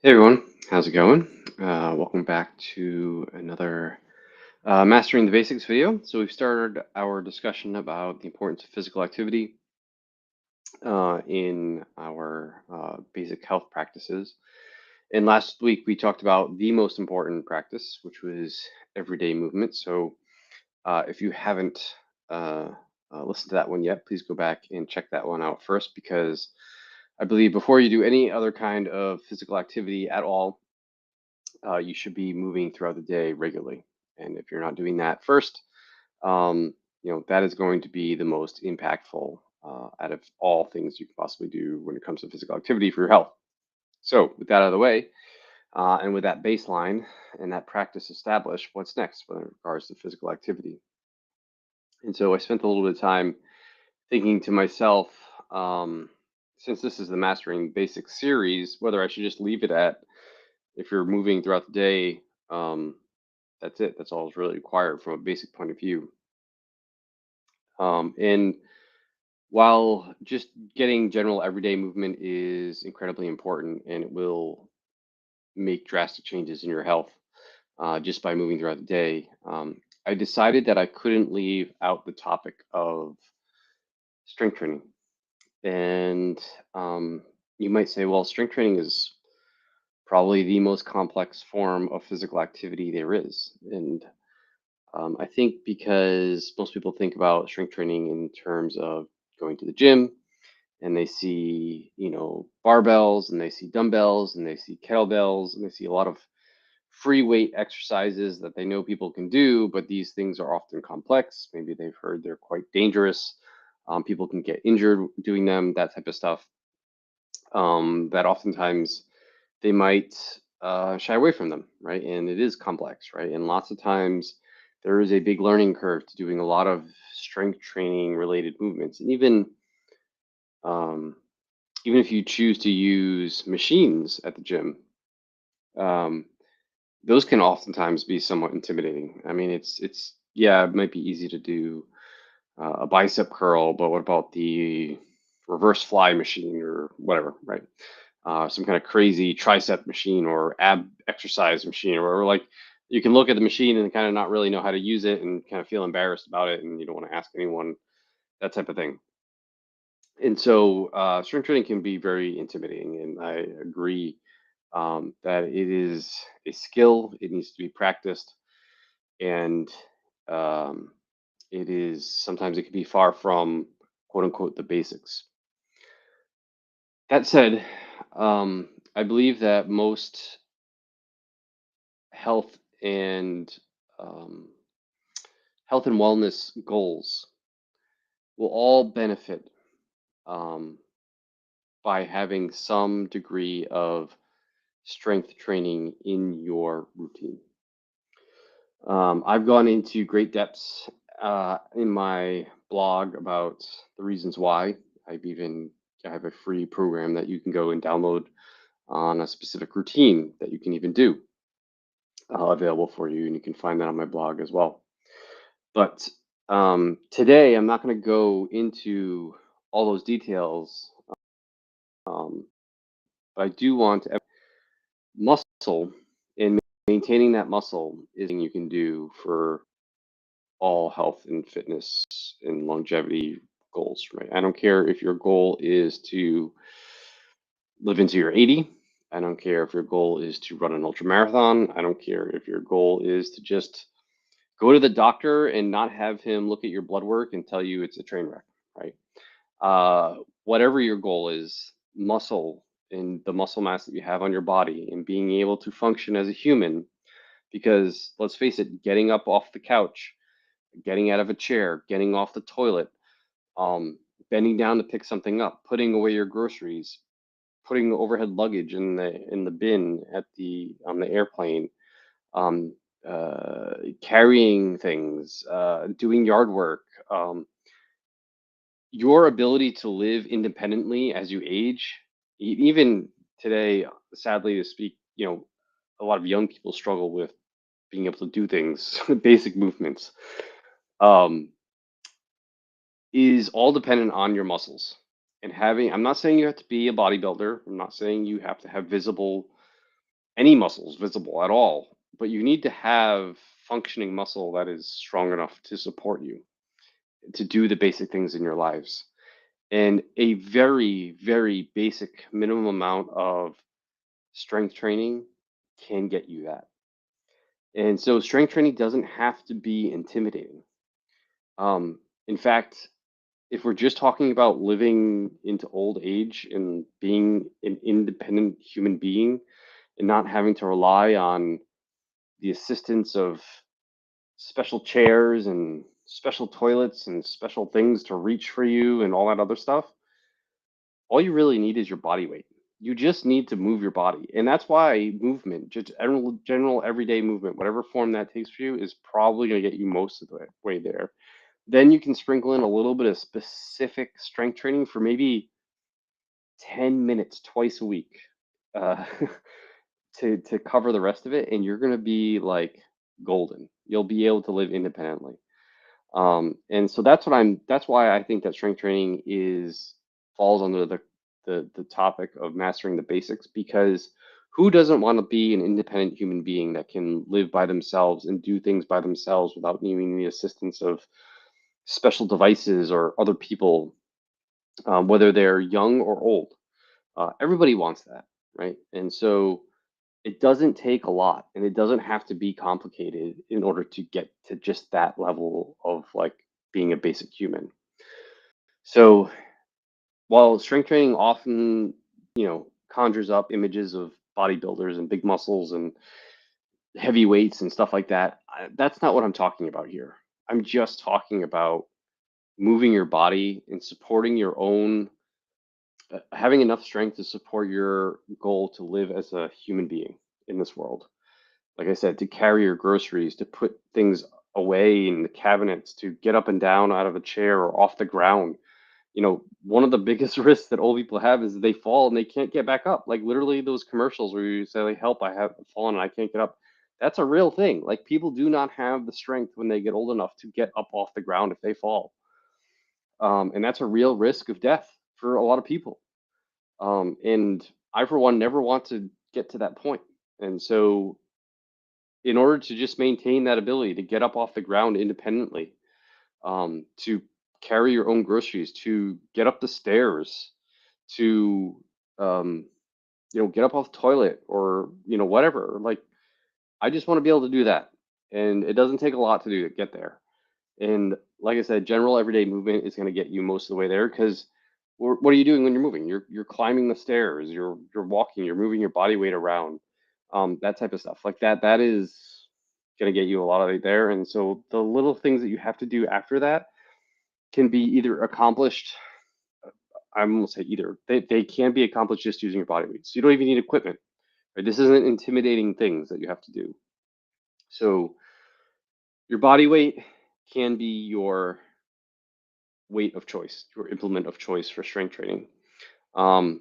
Hey everyone, how's it going? Welcome back to another Mastering the Basics video. So we've started our discussion about the importance of physical activity in our basic health practices. And last week we talked about the most important practice, which was everyday movement. So if you haven't uh, listened to that one yet, please go back and check that one out first because I believe before you do any other kind of physical activity at all, you should be moving throughout the day regularly. And if you're not doing that first, that is going to be the most impactful out of all things you can possibly do when it comes to physical activity for your health. So, with that out of the way, and with that baseline and that practice established, what's next with regards to physical activity? And so, I spent a little bit of time thinking to myself, um, since this is the Mastering Basics series, whether I should just leave it at if you're moving throughout the day. That's it. That's all is really required from a basic point of view. And while just getting general everyday movement is incredibly important and it will make drastic changes in your health just by moving throughout the day, I decided that I couldn't leave out the topic of strength training. And you might say, well, strength training is probably the most complex form of physical activity there is. And I think because most people think about strength training in terms of going to the gym and they see, barbells and they see dumbbells and they see kettlebells and they see a lot of free weight exercises that they know people can do, but these things are often complex. Maybe they've heard they're quite dangerous. People can get injured doing them, that type of stuff. That oftentimes they might shy away from them, right? And it is complex, right? And lots of times there is a big learning curve to doing a lot of strength training related movements. And um, even if you choose to use machines at the gym, um, those can oftentimes be somewhat intimidating. I mean, it's yeah, it might be easy to do a bicep curl, but what about the reverse fly machine or whatever, right? Some kind of crazy tricep machine or ab exercise machine, or like you can look at the machine and kind of not really know how to use it and kind of feel embarrassed about it, and you don't want to ask anyone, that type of thing. And so, strength training can be very intimidating, and I agree that it is a skill. It needs to be practiced, and um, it is sometimes it can be far from quote unquote the basics. That said, I believe that most health and um, health and wellness goals will all benefit um, by having some degree of strength training in your routine. I've gone into great depths in my blog about the reasons why. I have a free program that you can go and download on a specific routine that you can even do available for you, and you can find that on my blog as well. But today, I'm not going to go into all those details, um, but I do want to muscle and maintaining that muscle is something you can do for all health and fitness and longevity goals, right? I don't care if your goal is to live into your 80. I don't care if your goal is to run an ultra marathon. I don't care if your goal is to just go to the doctor and not have him look at your blood work and tell you it's a train wreck, right? Whatever your goal is, muscle and the muscle mass that you have on your body and being able to function as a human, because let's face it, getting up off the couch, getting out of a chair, getting off the toilet, um, bending down to pick something up, putting away your groceries, putting the overhead luggage in the bin at the on the airplane, um, carrying things, doing yard work. Your ability to live independently as you age, even today, sadly to speak, a lot of young people struggle with being able to do things, basic movements, um, is all dependent on your muscles. And having, I'm not saying you have to be a bodybuilder. I'm not saying you have to have visible, any muscles visible at all, but you need to have functioning muscle that is strong enough to support you to do the basic things in your lives. And a very, very basic minimum amount of strength training can get you that. And so strength training doesn't have to be intimidating. In fact, if we're just talking about living into old age and being an independent human being and not having to rely on the assistance of special chairs and special toilets and special things to reach for you and all that other stuff, all you really need is your body weight. You just need to move your body. And that's why movement, just general everyday movement, whatever form that takes for you, is probably going to get you most of the way there. Then you can sprinkle in a little bit of specific strength training for maybe 10 minutes twice a week, uh, to cover the rest of it, and you're going to be like golden. You'll be able to live independently. And so that's why I think that strength training is falls under the topic of mastering the basics, because who doesn't want to be an independent human being that can live by themselves and do things by themselves without needing the assistance of special devices or other people, whether they're young or old. Everybody wants that, right? And so it doesn't take a lot, and it doesn't have to be complicated in order to get to just that level of like being a basic human. So while strength training often, conjures up images of bodybuilders and big muscles and heavy weights and stuff like that, that's not what I'm talking about here. I'm just talking about moving your body and supporting your own, having enough strength to support your goal to live as a human being in this world. Like I said, to carry your groceries, to put things away in the cabinets, to get up and down out of a chair or off the ground. One of the biggest risks that old people have is they fall and they can't get back up. Like literally those commercials where you say, like, help, I have fallen and I can't get up. That's a real thing. Like people do not have the strength when they get old enough to get up off the ground if they fall. And that's a real risk of death for a lot of people. And I, for one, never want to get to that point. And so in order to just maintain that ability to get up off the ground independently, to carry your own groceries, to get up the stairs, to get up off the toilet or whatever. Like I just want to be able to do that, and it doesn't take a lot to do to get there. And like I said, general everyday movement is going to get you most of the way there because what are you doing when you're moving? You're climbing the stairs, you're walking, you're moving your body weight around, that type of stuff. Like that is going to get you a lot of it there. And so the little things that you have to do after that can be either accomplished. I'm gonna say either they can be accomplished just using your body weight. So you don't even need equipment. Right? This isn't intimidating things that you have to do. So your body weight can be your weight of choice, your implement of choice for strength training. Um,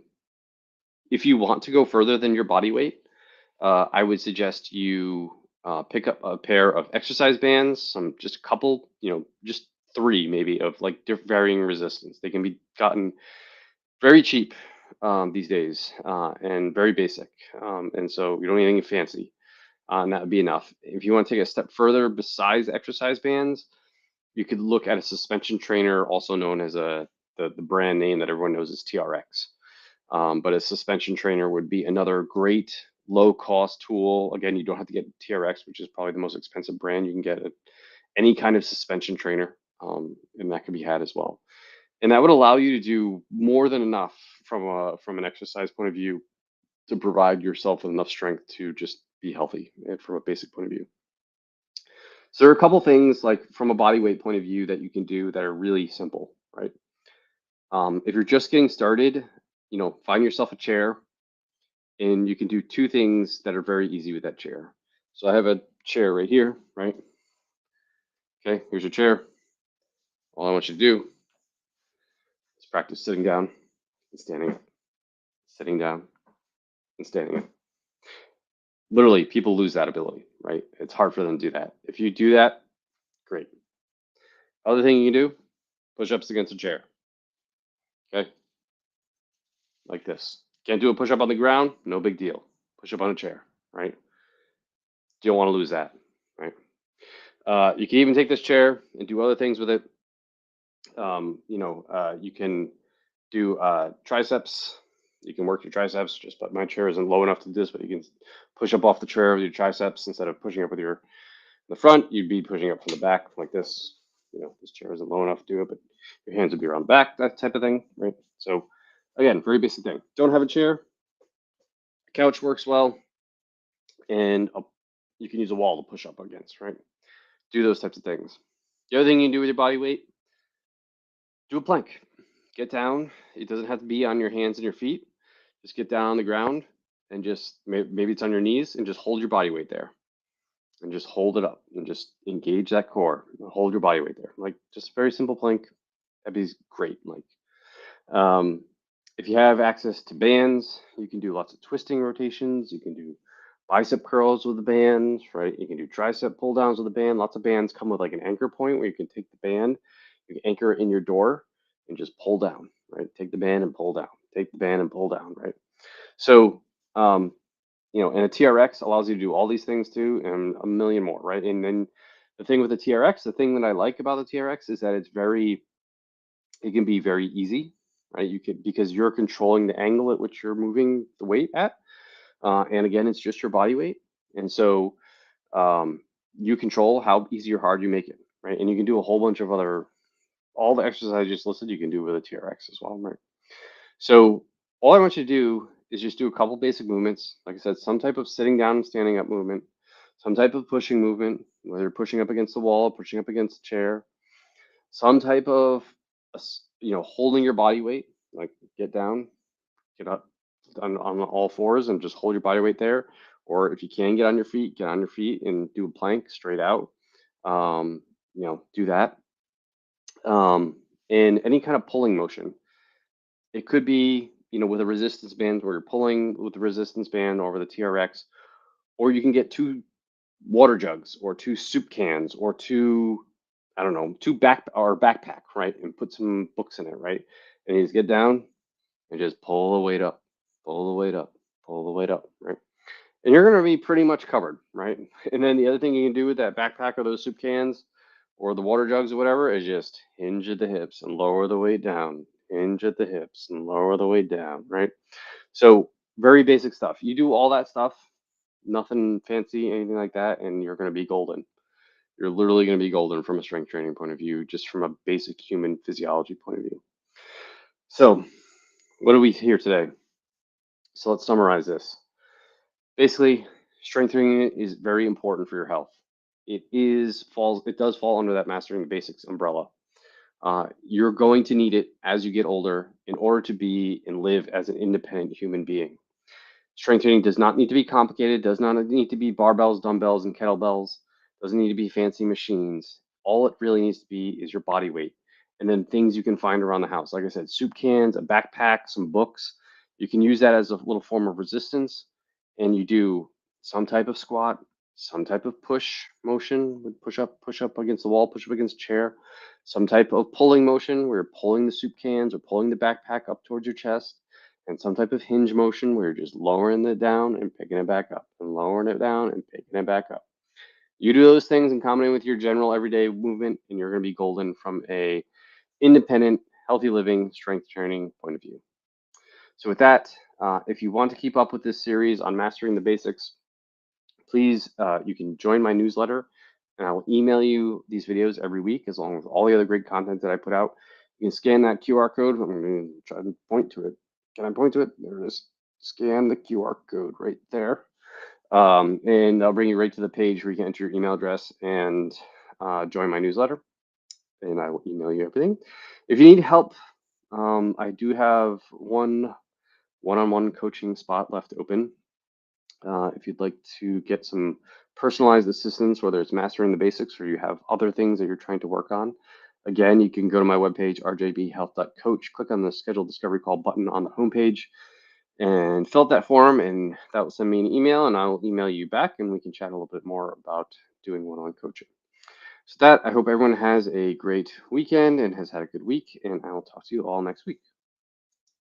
if you want to go further than your body weight, I would suggest you pick up a pair of exercise bands, just a couple, just three maybe of like different varying resistance. They can be gotten very cheap these days and very basic. And so you don't need anything fancy. And that would be enough. If you want to take a step further besides exercise bands, you could look at a suspension trainer, also known as the brand name that everyone knows is TRX. But a suspension trainer would be another great low cost tool. Again, you don't have to get TRX, which is probably the most expensive brand. You can get any kind of suspension trainer, and that can be had as well. And that would allow you to do more than enough from an exercise point of view to provide yourself with enough strength to just be healthy and from a basic point of view. So there are a couple things like from a body weight point of view that you can do that are really simple, right? If you're just getting started, find yourself a chair and you can do two things that are very easy with that chair. So I have a chair right here, right? Okay, here's your chair. All I want you to do is practice sitting down and standing up, sitting down and standing up. Literally, people lose that ability, right? It's hard for them to do that. If you do that, great. Other thing you can do, push ups against a chair, okay? Like this. Can't do a push up on the ground? No big deal. Push up on a chair, right? You don't want to lose that, right? You can even take this chair and do other things with it. You can do triceps. You can work your triceps. Just but my chair isn't low enough to do this, but you can push up off the chair with your triceps instead of pushing up with your the front. You'd be pushing up from the back like this. This chair isn't low enough to do it, but your hands would be around the back, that type of thing, right? So, again, very basic thing. Don't have a chair. A couch works well, and you can use a wall to push up against, right? Do those types of things. The other thing you can do with your body weight, do a plank. Get down. It doesn't have to be on your hands and your feet. Just get down on the ground and just maybe it's on your knees and just hold your body weight there and just hold it up and just engage that core. And hold your body weight there. Like just a very simple plank. That'd be great. Um, if you have access to bands, you can do lots of twisting rotations. You can do bicep curls with the bands, right? You can do tricep pull downs with the band. Lots of bands come with like an anchor point where you can take the band, you can anchor it in your door and just pull down, right? Take the band and pull down. Take the band and pull down, right? So, um, and a TRX allows you to do all these things too, and a million more, right? And then the thing with the TRX, the thing that I like about the TRX is that it can be very easy, right? You could because you're controlling the angle at which you're moving the weight at, and again, it's just your body weight, and so you control how easy or hard you make it, right? And you can do a whole bunch of other all the exercises I just listed. You can do with a TRX as well, right? So all I want you to do is just do a couple basic movements. Like I said, some type of sitting down and standing up movement, some type of pushing movement, whether you're pushing up against the wall, pushing up against a chair, some type of holding your body weight, like get down, get up on all fours and just hold your body weight there. Or if you can get on your feet, get on your feet and do a plank straight out. Do that. And any kind of pulling motion. It could be, with a resistance band where you're pulling with the resistance band over the TRX, or you can get two water jugs or two soup cans or two, I don't know, two backpack, right? And put some books in it, right? And you just get down and just pull the weight up, pull the weight up, pull the weight up, right? And you're going to be pretty much covered, right? And then the other thing you can do with that backpack or those soup cans or the water jugs or whatever is just hinge at the hips and lower the weight down. Hinge at the hips and lower the weight down, right? So very basic stuff. You do all that stuff, nothing fancy, anything like that, and you're going to be golden. You're literally going to be golden from a strength training point of view, just from a basic human physiology point of view. So, what do we hear today? So let's summarize this. Basically, strength training is very important for your health. It does fall under that mastering the basics umbrella. You're going to need it as you get older in order to be and live as an independent human being. Strength training does not need to be complicated, does not need to be barbells, dumbbells, and kettlebells, doesn't need to be fancy machines. All it really needs to be is your body weight. And then things you can find around the house. Like I said, soup cans, a backpack, some books. You can use that as a little form of resistance. And you do some type of squat, some type of push motion with push up against the wall, push up against a chair, some type of pulling motion where you're pulling the soup cans or pulling the backpack up towards your chest and some type of hinge motion where you're just lowering it down and picking it back up and lowering it down and picking it back up. You do those things in combination with your general everyday movement, and you're going to be golden from a independent, healthy living, strength training point of view. So with that, if you want to keep up with this series on mastering the basics, please, you can join my newsletter, and I will email you these videos every week, as long as all the other great content that I put out. You can scan that QR code. I'm going to try to point to it. Can I point to it? There it is. Scan the QR code right there. And I'll bring you right to the page where you can enter your email address and join my newsletter, and I will email you everything. If you need help, I do have one-on-one coaching spot left open. If you'd like to get some personalized assistance, whether it's mastering the basics or you have other things that you're trying to work on, again, you can go to my webpage, rjbhealth.coach, click on the schedule discovery call button on the homepage and fill out that form, and that will send me an email, and I will email you back, and we can chat a little bit more about doing one-on-one coaching. So that, I hope everyone has a great weekend and has had a good week, and I will talk to you all next week.